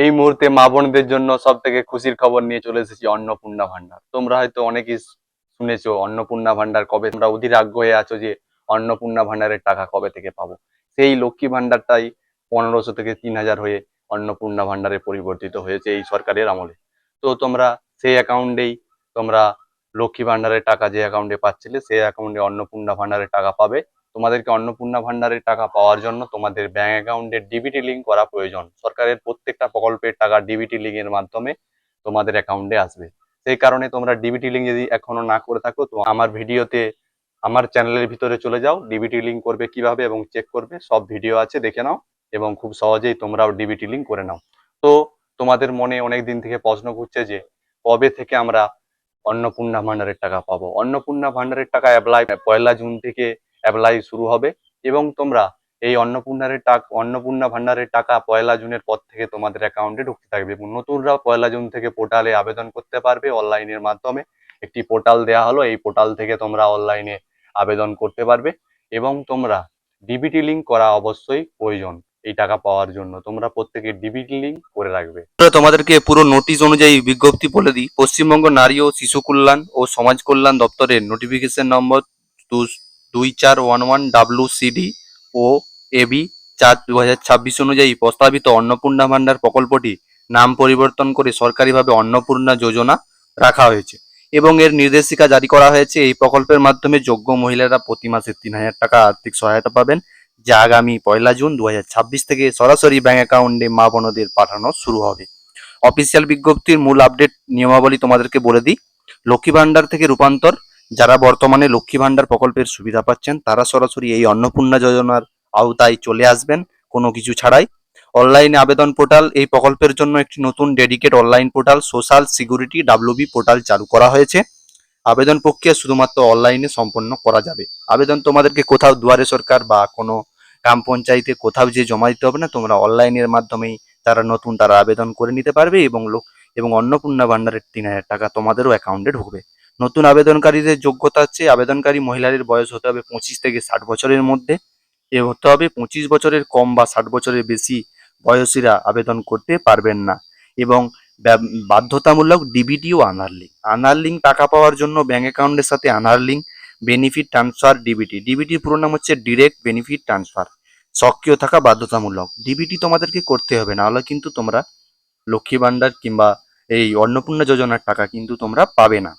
এই মুহূর্তে মা বোনদের জন্য সব থেকে খুশির খবর নিয়ে চলে এসেছি অন্নপূর্ণা ভান্ডার। তোমরা হয়তো অনেকেই শুনেছো অন্নপূর্ণা ভান্ডার কবে, তোমরা অধীর আগ্রহে আছো যে অন্নপূর্ণা ভান্ডারের টাকা কবে থেকে পাবো। সেই লক্ষ্মী ভান্ডারটাই 1500 থেকে 3000 হয়ে অন্নপূর্ণা ভান্ডারে পরিবর্তিত হয়েছে এই সরকারের আমলে। তো তোমরা সেই অ্যাকাউন্টেই তোমরা লক্ষ্মী ভান্ডারের টাকা যে অ্যাকাউন্টে পাচ্ছিলে সেই অ্যাকাউন্টে অন্নপূর্ণা ভান্ডারের টাকা পাবে। তোমাদেরকে অন্নপূর্ণা ভান্ডারের টাকা পাওয়ার জন্য তোমাদের ব্যাংক অ্যাকাউন্টে ডিবিটি লিঙ্ক করা প্রয়োজন। সরকারের প্রত্যেকটা প্রকল্পের টাকা ডিবিটি লিঙ্ক এর মাধ্যমে তোমাদের অ্যাকাউন্টে আসবে। সেই কারণে তোমরা ডিবিটি লিঙ্ক যদি এখনো না করে থাকো তো আমার ভিডিওতে, আমার চ্যানেলের ভিতরে চলে যাও, ডিবিটি লিঙ্ক করবে কিভাবে এবং চেক করবে সব ভিডিও আছে, দেখে নাও এবং খুব সহজেই তোমরাও ডিবিটি লিঙ্ক করে নাও। তো তোমাদের মনে অনেক দিন থেকে প্রশ্ন ঘুরছে যে কবে থেকে আমরা অন্নপূর্ণা ভান্ডারের টাকা পাবো। অন্নপূর্ণা ভান্ডারের টাকা অ্যাপ্লাই 1 জুন থেকে অ্যাপ্লাই শুরু হবে এবং তোমরা এই অন্নপূর্ণা ভান্ডারের টাকা 1 জুনের পর থেকে তোমাদের অ্যাকাউন্টে ঢুকতে থাকবে এবং নতুনরা 1 জুন থেকে পোর্টালে আবেদন করতে পারবে অনলাইনের মাধ্যমে। একটি পোর্টাল দেওয়া হলো, এই পোর্টাল থেকে তোমরা অনলাইনে আবেদন করতে পারবে এবং তোমরা ডিবিটি লিঙ্ক করা অবশ্যই প্রয়োজন। এই টাকা পাওয়ার জন্য তোমরা প্রত্যেকে ডিবিটি লিঙ্ক করে রাখবে। তোমাদেরকে পুরো নোটিশ অনুযায়ী বিজ্ঞপ্তি বলে দিই। পশ্চিমবঙ্গ নারী ও শিশু কল্যাণ ও সমাজ কল্যাণ দপ্তরের নোটিফিকেশন নম্বর 2411 WCD ও AB 4/2026 অনুযায়ী প্রস্তাবিত অন্নপূর্ণা ভান্ডার প্রকল্পটি নাম পরিবর্তন করে সরকারিভাবে অন্নপূর্ণা যোজনা রাখা হয়েছে এবং এর নির্দেশিকা জারি করা হয়েছে। এই প্রকল্পের মাধ্যমে যোগ্য মহিলারা প্রতি মাসে 3000 টাকা আর্থিক সহায়তা পাবেন, যা আগামী 1 জুন 2026 থেকে সরাসরি ব্যাংক অ্যাকাউন্টে মা বোনদের পাঠানো শুরু হবে। অফিসিয়াল বিজ্ঞপ্তির মূল আপডেট নিয়মাবলী তোমাদেরকে বলে দিই। লক্ষ্মী ভান্ডার থেকে রূপান্তর, যারা বর্তমানে লক্ষ্মী ভান্ডার প্রকল্পের সুবিধা পাচ্ছেন তারা সরাসরি এই অন্নপূর্ণা যোজনার আওতায় চলে আসবেন কোনো কিছু ছাড়াই। অনলাইনে আবেদন পোর্টাল, এই প্রকল্পের জন্য একটি নতুন dedicate online portal social security WB portal চালু করা হয়েছে। আবেদন প্রক্রিয়া শুধুমাত্র অনলাইনে সম্পন্ন করা যাবে। আবেদন তোমাদেরকে কোথাও দুয়ারে সরকার বা কোনো গ্রাম পঞ্চায়েতে কোথাও যে জমা দিতে হবে না, তোমরা অনলাইনের মাধ্যমেই তারা আবেদন করে নিতে পারবে এবং অন্নপূর্ণা ভান্ডারের 3000 টাকা তোমাদেরও অ্যাকাউন্টে ঢুকবে। নতুন আবেদনকারীদের যোগ্যতা হচ্ছে আবেদনকারী মহিলাদের বয়স হতে হবে 25 থেকে 60 বছরের মধ্যে, হতে হবে 25 বছরের কম বা 60 বছরের বেশি বয়সীরা আবেদন করতে পারবেন না এবং বাধ্যতামূলক ডিবিটি ও আধার লিঙ্ক টাকা পাওয়ার জন্য ব্যাংক অ্যাকাউন্টের সাথে আধার লিঙ্ক বেনিফিট ট্রান্সফার ডিবিটির পুরো নাম হচ্ছে ডিরেক্ট বেনিফিট ট্রান্সফার, সক্রিয় থাকা বাধ্যতামূলক। ডিবিটি তোমাদেরকে করতে হবে, না হলে কিন্তু তোমরা লক্ষ্মী ভান্ডার কিংবা এই অন্নপূর্ণা যোজনার টাকা কিন্তু তোমরা পাবে না।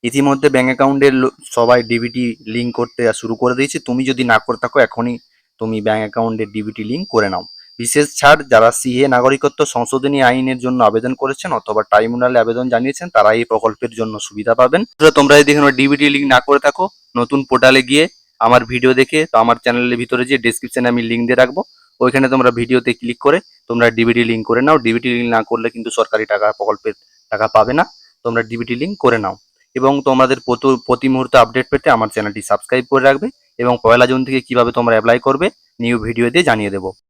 ইতিমধ্যে ব্যাংক অ্যাকাউন্টের সবাই ডিবিটি লিঙ্ক করতে শুরু করে দিয়েছে। তুমি যদি না করে থাকো এখনই তুমি ব্যাংক অ্যাকাউন্টে ডিবিটি লিঙ্ক করে নাও। বিশেষ ছাড় যারা সিএ নাগরিকত্ব সংশোধনী আইনের জন্য আবেদন করেছেন অথবা ট্রাইব্যুনালে আবেদন জানিয়েছেন তারা এই প্রকল্পের জন্য সুবিধা পাবেন। তোমরা যদি এখনো ডিবিটি লিঙ্ক না করে থাকো, নতুন পোর্টালে গিয়ে আমার ভিডিও দেখে তো আমার চ্যানেলের ভিতরে যে ডেসক্রিপশনে আমি লিঙ্ক দিয়ে রাখবো, ওইখানে তোমরা ভিডিওতে ক্লিক করে তোমরা ডিবিটি লিঙ্ক করে নাও। ডিবিটি লিঙ্ক না করলে কিন্তু সরকারি টাকা প্রকল্পের টাকা পাবে না। তোমরা ডিবিটি লিঙ্ক করে নাও এবং তোমাদের প্রতি মুহূর্তে আপডেট পেতে আমার চ্যানেলটি সাবস্ক্রাইব করে রাখবে এবং 1 জুন থেকে কিভাবে তোমরা অ্যাপ্লাই করবে নিউ ভিডিও দিয়ে জানিয়ে দেবো।